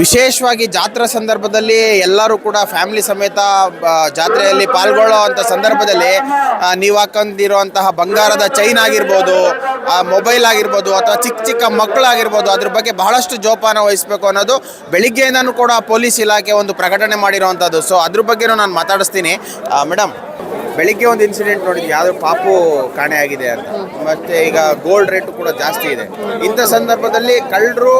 ವಿಶೇಷವಾಗಿ ಜಾತ್ರಾ ಸಂದರ್ಭದಲ್ಲಿ ಎಲ್ಲರೂ ಕೂಡ ಫ್ಯಾಮಿಲಿ ಸಮೇತ ಜಾತ್ರೆಯಲ್ಲಿ ಪಾಲ್ಗೊಳ್ಳುವಂಥ ಸಂದರ್ಭದಲ್ಲಿ ನೀವು ಹಾಕೊಂಡಿರುವಂತಹ ಬಂಗಾರದ ಚೈನ್ ಆಗಿರ್ಬೋದು, ಮೊಬೈಲ್ ಆಗಿರ್ಬೋದು, ಅಥವಾ ಚಿಕ್ಕ ಚಿಕ್ಕ ಮಕ್ಕಳಾಗಿರ್ಬೋದು, ಅದ್ರ ಬಗ್ಗೆ ಬಹಳಷ್ಟು ಜೋಪಾನ ವಹಿಸಬೇಕು ಅನ್ನೋದು ಬೆಳಿಗ್ಗೆಯಿಂದನೂ ಕೂಡ ಪೊಲೀಸ್ ಇಲಾಖೆ ಒಂದು ಪ್ರಕಟಣೆ ಮಾಡಿರುವಂಥದ್ದು. ಸೊ ಅದ್ರ ಬಗ್ಗೆನೂ ನಾನು ಮಾತಾಡಿಸ್ತೀನಿ. ಮೇಡಮ್, ಬೆಳಿಗ್ಗೆ ಒಂದು ಇನ್ಸಿಡೆಂಟ್ ನೋಡಿದ್ವಿ, ಯಾವುದೋ ಪಾಪು ಕಾಣೆ ಆಗಿದೆ ಅಂತ. ಮತ್ತು ಈಗ ಗೋಲ್ಡ್ ರೇಟು ಕೂಡ ಜಾಸ್ತಿ ಇದೆ. ಇಂಥ ಸಂದರ್ಭದಲ್ಲಿ ಕಳ್ಳರು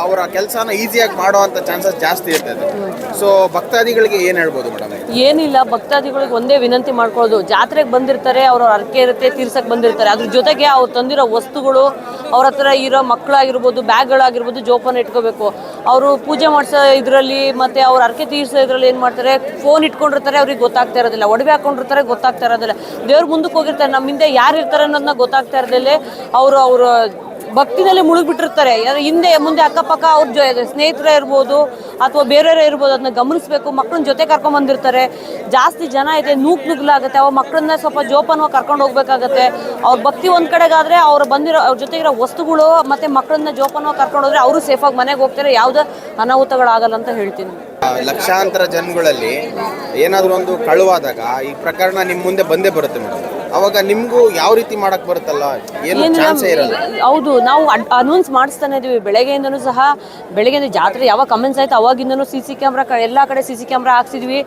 ಅವರ ಕೆಲಸನ ಈಸಿಯಾಗಿ ಮಾಡುವಂಥ ಚಾನ್ಸಸ್ ಜಾಸ್ತಿ ಇರ್ತದೆ. ಸೊ ಭಕ್ತಾದಿಗಳಿಗೆ ಏನು ಹೇಳ್ಬೋದು ಮೇಡಮ್? ಏನಿಲ್ಲ, ಭಕ್ತಾದಿಗಳಿಗೆ ಒಂದೇ ವಿನಂತಿ ಮಾಡ್ಕೊಳ್ಳೋದು, ಜಾತ್ರೆಗೆ ಬಂದಿರ್ತಾರೆ, ಅವ್ರ ಅರ್ಕೆ ಇರುತ್ತೆ, ತೀರ್ಸಕ್ಕೆ ಬಂದಿರ್ತಾರೆ. ಅದ್ರ ಜೊತೆಗೆ ಅವ್ರು ತಂದಿರೋ ವಸ್ತುಗಳು, ಅವ್ರ ಹತ್ರ ಇರೋ ಮಕ್ಕಳಾಗಿರ್ಬೋದು, ಬ್ಯಾಗ್ಗಳಾಗಿರ್ಬೋದು, ಜೋಪಾನ ಇಟ್ಕೋಬೇಕು. ಅವರು ಪೂಜೆ ಮಾಡಿಸೋ ಇದರಲ್ಲಿ ಮತ್ತು ಅವ್ರ ಅರ್ಕೆ ತೀರಿಸೋ ಇದರಲ್ಲಿ ಏನು ಮಾಡ್ತಾರೆ, ಫೋನ್ ಇಟ್ಕೊಂಡಿರ್ತಾರೆ, ಅವ್ರಿಗೆ ಗೊತ್ತಾಗ್ತಾ ಇರೋದಿಲ್ಲ. ಒಡವೆ ಹಾಕೊಂಡಿರ್ತಾರೆ, ಗೊತ್ತಾಗ್ತಾ ಇರೋದಿಲ್ಲ. ದೇವ್ರ ಮುಂದಕ್ಕೆ ಹೋಗಿರ್ತಾರೆ, ನಮ್ಮ ಹಿಂದೆ ಯಾರು ಇರ್ತಾರೆ ಅನ್ನೋದನ್ನ ಗೊತ್ತಾಗ್ತಾ ಇರೋದಿಲ್ಲ. ಅವರು ಭಕ್ತಿನಲ್ಲಿ ಮುಳುಗಿಬಿಟ್ಟಿರ್ತಾರೆ. ಹಿಂದೆ ಮುಂದೆ ಅಕ್ಕಪಕ್ಕ ಅವ್ರ ಸ್ನೇಹಿತರೇ ಇರ್ಬೋದು ಅಥವಾ ಬೇರೆಯವರೇ ಇರ್ಬೋದು, ಅದನ್ನ ಗಮನಿಸಬೇಕು. ಮಕ್ಕಳನ್ನ ಜೊತೆ ಕರ್ಕೊಂಡ್ಬಂದಿರ್ತಾರೆ, ಜಾಸ್ತಿ ಜನ ಇದೆ, ನುಗ್ಲಾಗುತ್ತೆ. ಅವ್ರ ಮಕ್ಕಳನ್ನ ಸ್ವಲ್ಪ ಜೋಪಾನವಾಗಿ ಕರ್ಕೊಂಡು ಹೋಗ್ಬೇಕಾಗತ್ತೆ. ಅವ್ರ ಭಕ್ತಿ ಒಂದು ಕಡೆಗಾದರೆ ಅವ್ರ ಜೊತೆಗಿರೋ ವಸ್ತುಗಳು ಮತ್ತು ಮಕ್ಕಳನ್ನ ಜೋಪಾನವಾಗಿ ಕರ್ಕೊಂಡು ಹೋದ್ರೆ ಅವರು ಸೇಫಾಗಿ ಮನೆಗೆ ಹೋಗ್ತಾರೆ, ಯಾವುದೇ ಅನಾಹುತಗಳಾಗಲ್ಲ ಅಂತ ಹೇಳ್ತೀನಿ. ಲಕ್ಷಾಂತರ ಜನಗಳಲ್ಲಿ ಏನಾದರೂ ಒಂದು ಕಳುವಾದಾಗ ಈ ಪ್ರಕರಣ ನಿಮ್ಮ ಮುಂದೆ ಬಂದೇ ಬರುತ್ತೆ ಮೇಡಮ್. ಅವಾಗ ನಿಮಗೂ ಯಾವ ರೀತಿ ಮಾಡಕ್ ಬರುತ್ತಲ್ಲ, ಏನು ಚಾನ್ಸೇ ಇರಲ್ಲ. ಹೌದು, ನಾವು ಅನೌನ್ಸ್ ಮಾಡಿಸ್ತಾನೆ ಇದೀವಿ ಬೆಳಗ್ಗೆಯಿಂದನೂ ಸಹ. ಬೆಳಗ್ಗೆ ಜಾತ್ರೆ ಯಾವಾಗ ಕಮೆನ್ಸ್ ಆಯ್ತು ಅವಾಗಿಂದನೂ CC ಕ್ಯಾಮ್ರಾ ಎಲ್ಲ ಕಡೆ CC ಕ್ಯಾಮ್ರಾ ಹಾಕ್ಸಿದ್ವಿ.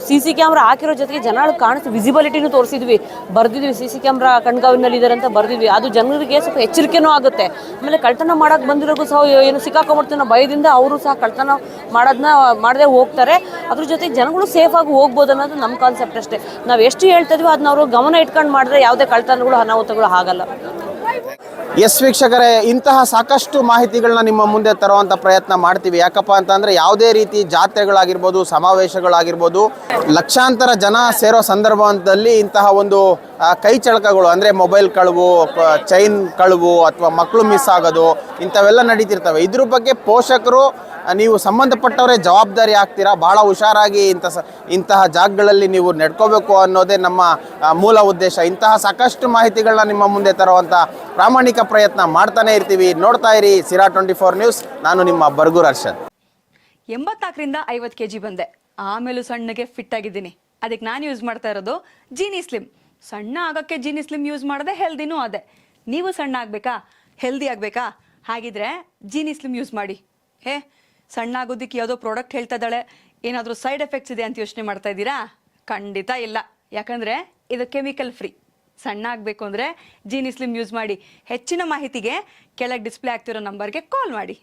CC ಕ್ಯಾಮ್ರಾ ಹಾಕಿರೋ ಜೊತೆಗೆ ಜನಗಳು ಕಾಣಿಸ್ತೀವಿ, ವಿಸಿಬಿಲಿಟಿನೂ ತೋರಿಸಿದ್ವಿ, ಬರ್ದಿದ್ವಿ. CC ಕ್ಯಾಮ್ರಾ ಕಣ್ಗಾವಿನಲ್ಲಿ ಇದ್ದಾರೆ ಅಂತ ಬರ್ದಿದ್ವಿ. ಅದು ಜನರಿಗೆ ಸ್ವಲ್ಪ ಎಚ್ಚರಿಕೆನೂ ಆಗುತ್ತೆ. ಆಮೇಲೆ ಕಳ್ತನ ಮಾಡಕ್ಕೆ ಬಂದಿರೋದು ಸಹ ಏನು ಸಿಕ್ಕಾಕೊಂಡ್ಬಿಡ್ತೀವಿ ನಾವು ಭಯದಿಂದ, ಅವರು ಸಹ ಕಳ್ತನ ಮಾಡದೆ ಹೋಗ್ತಾರೆ. ಅದ್ರ ಜೊತೆಗೆ ಜನಗಳು ಸೇಫಾಗಿ ಹೋಗ್ಬೋದು ಅನ್ನೋದು ನಮ್ಮ ಕಾನ್ಸೆಪ್ಟ್ ಅಷ್ಟೇ. ನಾವು ಎಷ್ಟು ಹೇಳ್ತಿದ್ವಿ ಅದನ್ನ ಅವರು ಗಮನ ಇಟ್ಕೊಂಡು ಮಾಡಿದ್ರೆ ಯಾವುದೇ ಕಳ್ತನಗಳು ಅನಾಹುತಗಳು ಆಗಲ್ಲ. ಎಸ್ ವೀಕ್ಷಕರೇ, ಇಂತಹ ಸಾಕಷ್ಟು ಮಾಹಿತಿಗಳನ್ನ ನಿಮ್ಮ ಮುಂದೆ ತರುವಂಥ ಪ್ರಯತ್ನ ಮಾಡ್ತೀವಿ. ಯಾಕಪ್ಪ ಅಂತಂದರೆ ಯಾವುದೇ ರೀತಿ ಜಾತ್ರೆಗಳಾಗಿರ್ಬೋದು, ಸಮಾವೇಶಗಳಾಗಿರ್ಬೋದು, ಲಕ್ಷಾಂತರ ಜನ ಸೇರೋ ಸಂದರ್ಭದಲ್ಲಿ ಇಂತಹ ಒಂದು ಕೈ ಚಳಕಗಳು ಅಂದರೆ ಮೊಬೈಲ್ ಕಳುವು, ಚೈನ್ ಕಳುವು ಅಥವಾ ಮಕ್ಕಳು ಮಿಸ್ ಆಗೋದು ಇಂಥವೆಲ್ಲ ನಡೀತಿರ್ತವೆ. ಇದ್ರ ಬಗ್ಗೆ ಪೋಷಕರು ನೀವು ಸಂಬಂಧಪಟ್ಟವರೇ ಜವಾಬ್ದಾರಿ ಆಗ್ತೀರಾ. ಭಾಳ ಹುಷಾರಾಗಿ ಇಂತಹ ಜಾಗಗಳಲ್ಲಿ ನೀವು ನಡ್ಕೋಬೇಕು ಅನ್ನೋದೇ ನಮ್ಮ ಮೂಲ ಉದ್ದೇಶ. ಇಂತಹ ಸಾಕಷ್ಟು ಮಾಹಿತಿಗಳನ್ನ ನಿಮ್ಮ ಮುಂದೆ ತರುವಂಥ ಪ್ರಾಮಾಣಿಕ ಪ್ರಯತ್ನ ಮಾಡ್ತಾನೆ ಇರ್ತೀವಿ. ನೋಡ್ತಾ ಇರಿ ಸಿರಾ 24 ನ್ಯೂಸ್. ನಾನು ನಿಮ್ಮ ಬರ್ಗೂರ್ ಅರ್ಷದ್. 84ರಿಂದ 50 kg ಬಂದೆ, ಆಮೇಲೂ ಸಣ್ಣಗೆ ಫಿಟ್ ಆಗಿದ್ದೀನಿ. ಅದಕ್ಕೆ ನಾನು ಯೂಸ್ ಮಾಡ್ತಾ ಇರೋದು ಜೀನಿ ಸ್ಲಿಮ್. ಸಣ್ಣ ಆಗೋಕ್ಕೆ ಜೀನಿ ಸ್ಲಿಮ್ ಯೂಸ್ ಮಾಡಿದೆ, ಹೆಲ್ದಿನೂ ಅದೇ. ನೀವು ಸಣ್ಣ ಆಗಬೇಕಾ, ಹೆಲ್ದಿ ಆಗಬೇಕಾ? ಹಾಗಿದ್ರೆ ಜೀನಿ ಸ್ಲಿಮ್ ಯೂಸ್ ಮಾಡಿ. ಸಣ್ಣ ಆಗೋದಕ್ಕೆ ಯಾವುದೋ ಪ್ರಾಡಕ್ಟ್ ಹೇಳ್ತಾ ಇದ್ದಾಳೆ, ಏನಾದರೂ ಸೈಡ್ ಎಫೆಕ್ಟ್ಸ್ ಇದೆ ಅಂತ ಯೋಚನೆ ಮಾಡ್ತಾ ಇದ್ದೀರಾ? ಖಂಡಿತ ಇಲ್ಲ, ಯಾಕಂದರೆ ಇದು ಕೆಮಿಕಲ್ ಫ್ರೀ. ಸಣ್ಣ ಆಗಬೇಕು ಅಂದರೆ ಜೀನಿ ಸ್ಲಿಮ್ ಯೂಸ್ ಮಾಡಿ. ಹೆಚ್ಚಿನ ಮಾಹಿತಿಗೆ ಕೆಳಗೆ ಡಿಸ್ಪ್ಲೇ ಆಗ್ತಿರೋ ನಂಬರ್ಗೆ ಕಾಲ್ ಮಾಡಿ.